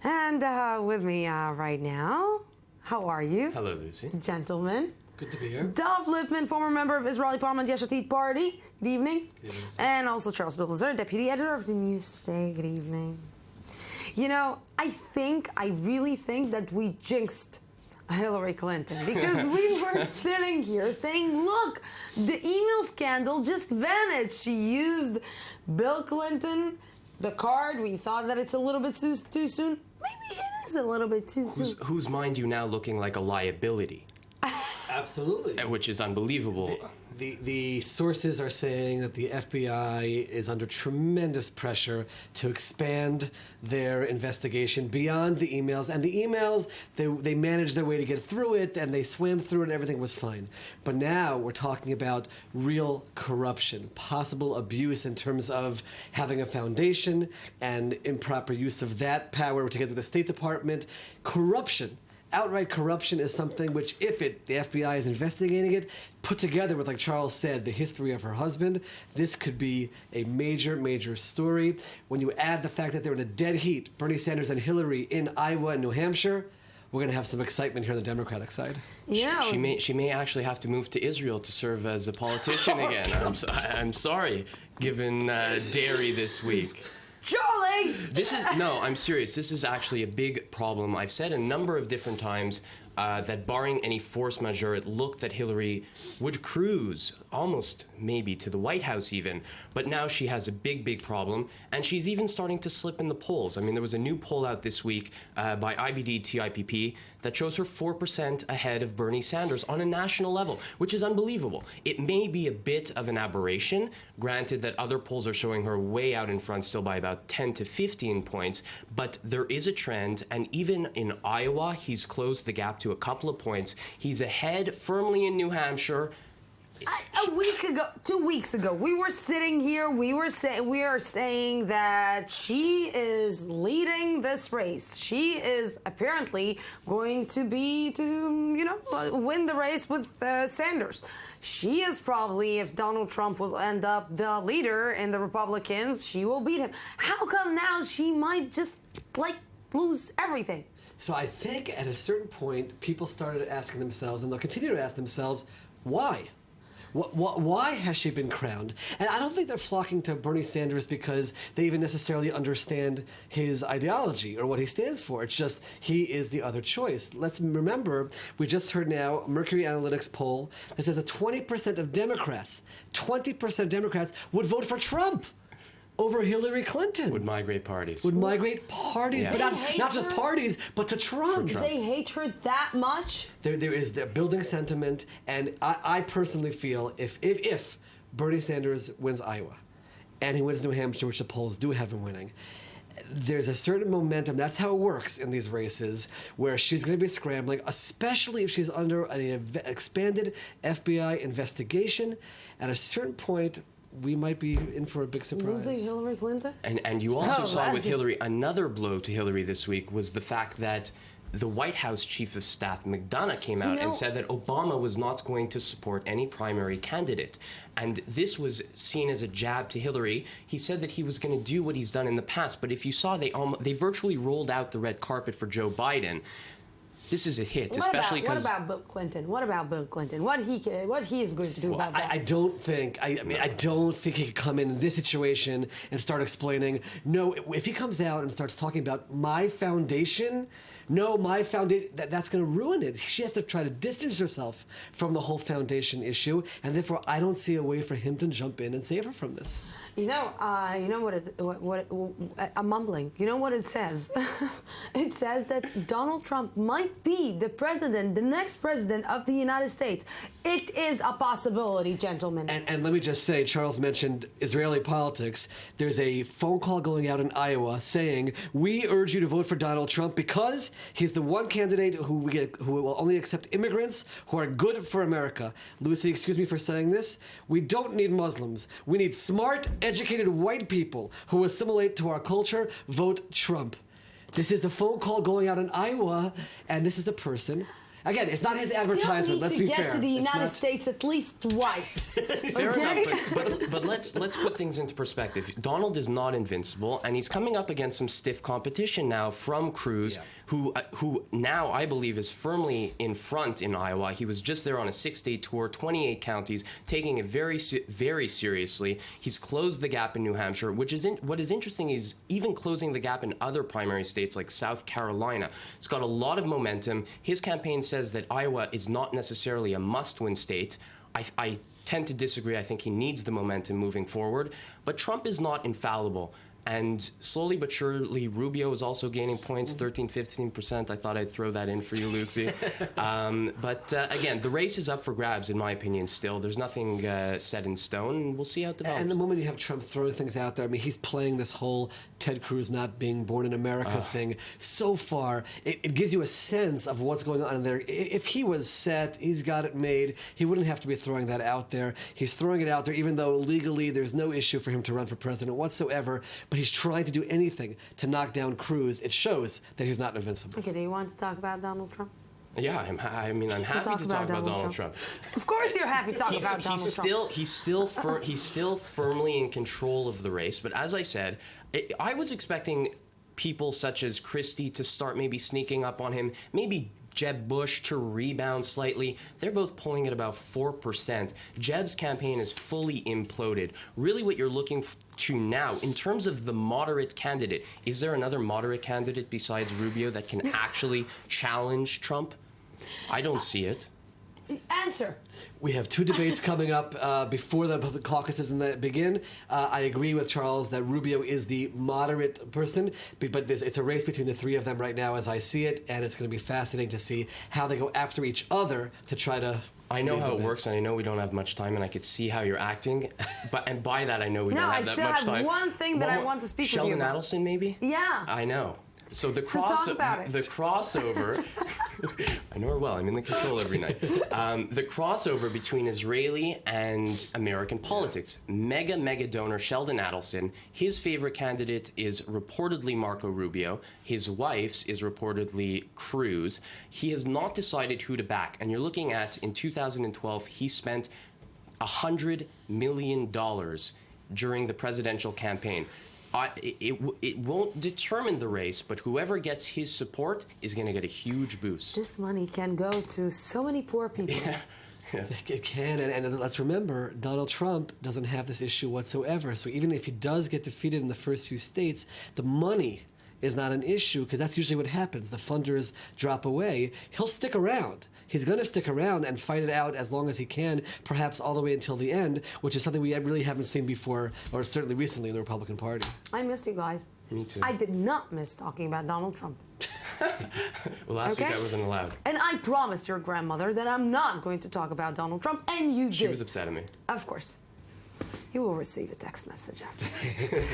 And with me right now, how are you? Hello, Lucy. Gentlemen. Good to be here. Dov Lipman, former member of Israeli Parliament Yeshatid Party. Good evening. Good evening. And also Charles Bilzer, deputy editor of the news today. Good evening. You know, I really think that we jinxed Hillary Clinton because we were sitting here saying, look, the email scandal just vanished. She used Bill Clinton, the card. We thought that it's a little bit too soon. Maybe it is a little bit too soon. Whose mind you now looking like a liability? Absolutely. Which is unbelievable. The sources are saying that the FBI is under tremendous pressure to expand their investigation beyond the emails. And the emails, they managed their way to get through it, and they swam through it, and everything was fine. But now we're talking about real corruption, possible abuse in terms of having a foundation and improper use of that power together with the State Department. Corruption. Outright corruption is something which, if the FBI is investigating it, put together with, like Charles said, the history of her husband, this could be a major, major story. When you add the fact that they're in a dead heat, Bernie Sanders and Hillary in Iowa and New Hampshire, we're going to have some excitement here on the Democratic side. Yeah. She may actually have to move to Israel to serve as a politician again. I'm sorry, given dairy this week. Charlie! I'm serious. This is actually a big problem. I've said a number of different times that barring any force majeure, it looked that Hillary would cruise almost maybe to the White House even. But now she has a big, big problem, and she's even starting to slip in the polls. I mean, there was a new poll out this week by IBD-TIPP that shows her 4% ahead of Bernie Sanders on a national level, which is unbelievable. It may be a bit of an aberration, granted that other polls are showing her way out in front still by about 10 to 15 points, but there is a trend, and even in Iowa, he's closed the gap to a couple of points. He's ahead firmly in New Hampshire. A week ago, 2 weeks ago, we were sitting here, we are saying that she is leading this race. She is apparently going to win the race with Sanders. She is probably, if Donald Trump will end up the leader in the Republicans, she will beat him. How come now she might just, lose everything? So I think at a certain point, people started asking themselves, and they'll continue to ask themselves, why? Why has she been crowned? And I don't think they're flocking to Bernie Sanders because they even necessarily understand his ideology or what he stands for. It's just he is the other choice. Let's remember, we just heard now a Mercury Analytics poll that says that 20% of Democrats would vote for Trump over Hillary Clinton. Would migrate parties. Yeah. But not just parties, but to Trump. They hate her that much? There is the building sentiment, and I personally feel if Bernie Sanders wins Iowa, and he wins New Hampshire, which the polls do have him winning, there's a certain momentum. That's how it works in these races, where she's going to be scrambling, especially if she's under an expanded FBI investigation. At a certain point, we might be in for a big surprise. Losing Hillary Clinton? And you also saw with Hillary, another blow to Hillary this week was the fact that the White House Chief of Staff McDonough came out and said that Obama was not going to support any primary candidate. And this was seen as a jab to Hillary. He said that he was going to do what he's done in the past. But if you saw, they virtually rolled out the red carpet for Joe Biden. This is a hit, especially because... What about Bill Clinton? What he is going to do about that? I don't think he could come in this situation and start explaining. No, if he comes out and starts talking about my foundation, that's going to ruin it. She has to try to distance herself from the whole foundation issue, and therefore I don't see a way for him to jump in and save her from this. I'm mumbling. You know what it says? It says that Donald Trump might be the next president of the United States. It is a possibility, gentlemen. And let me just say, Charles mentioned Israeli politics. There's a phone call going out in Iowa saying, we urge you to vote for Donald Trump because he's the one candidate who will only accept immigrants who are good for America. Lucy, excuse me for saying this. We don't need Muslims. We need smart, educated white people who assimilate to our culture. Vote Trump. This is the phone call going out in Iowa, and this is the person Again, it's not his Still advertisement. need Let's to be get fair. to the It's United not- States at least twice. Fair Okay? enough, but let's put things into perspective. Donald is not invincible, and he's coming up against some stiff competition now from Cruz, who now I believe is firmly in front in Iowa. He was just there on a 6-day tour, 28 counties, taking it very seriously. He's closed the gap in New Hampshire, what is interesting is even closing the gap in other primary states like South Carolina. It's got a lot of momentum. His campaign says that Iowa is not necessarily a must-win state. I tend to disagree. I think he needs the momentum moving forward. But Trump is not infallible. And slowly but surely, Rubio is also gaining points, 13-15%. I thought I'd throw that in for you, Lucy. But again, the race is up for grabs, in my opinion, still. There's nothing set in stone, and we'll see how it develops. And the moment you have Trump throwing things out there, I mean, he's playing this whole Ted Cruz not being born in America thing. So far, it gives you a sense of what's going on in there. If he was set, he's got it made, he wouldn't have to be throwing that out there. He's throwing it out there, even though legally there's no issue for him to run for president whatsoever. But he's trying to do anything to knock down Cruz. It shows that he's not invincible. Okay, do you want to talk about Donald Trump? Yeah, I'm happy to talk about Donald Trump. Of course you're happy to talk about Donald Trump. He's still firmly in control of the race. But as I said, I was expecting people such as Christie to start maybe sneaking up on him, maybe Jeb Bush to rebound slightly. They're both polling at about 4%. Jeb's campaign is fully imploded. Really what you're looking to now, in terms of the moderate candidate, is there another moderate candidate besides Rubio that can actually challenge Trump? I don't see it. Answer. We have 2 debates coming up before the caucuses begin. I agree with Charles that Rubio is the moderate person, but it's a race between the 3 of them right now as I see it, and it's going to be fascinating to see how they go after each other to try to... I know how it works, and I know we don't have much time, and I could see how you're acting, and by that I know we don't have that much time. No, I still have one thing that I want to speak with you Sheldon about. Adelson, maybe? Yeah. I know. So the talk about it. the crossover, I know her well. I'm in the control every night. The crossover between Israeli and American politics. Mega donor Sheldon Adelson. His favorite candidate is reportedly Marco Rubio. His wife's is reportedly Cruz. He has not decided who to back. And you're looking at, in 2012, he spent $100 million during the presidential campaign. It won't determine the race, but whoever gets his support is going to get a huge boost. This money can go to so many poor people. Yeah. It can, and let's remember, Donald Trump doesn't have this issue whatsoever. So even if he does get defeated in the first few states, the money is not an issue, because that's usually what happens. The funders drop away. He'll stick around. He's going to stick around and fight it out as long as he can, perhaps all the way until the end, which is something we really haven't seen before, or certainly recently in the Republican Party. I missed you guys. Me too. I did not miss talking about Donald Trump. Well, last week Okay? I wasn't allowed. And I promised your grandmother that I'm not going to talk about Donald Trump, and you did. She was upset at me. Of course. You will receive a text message after this.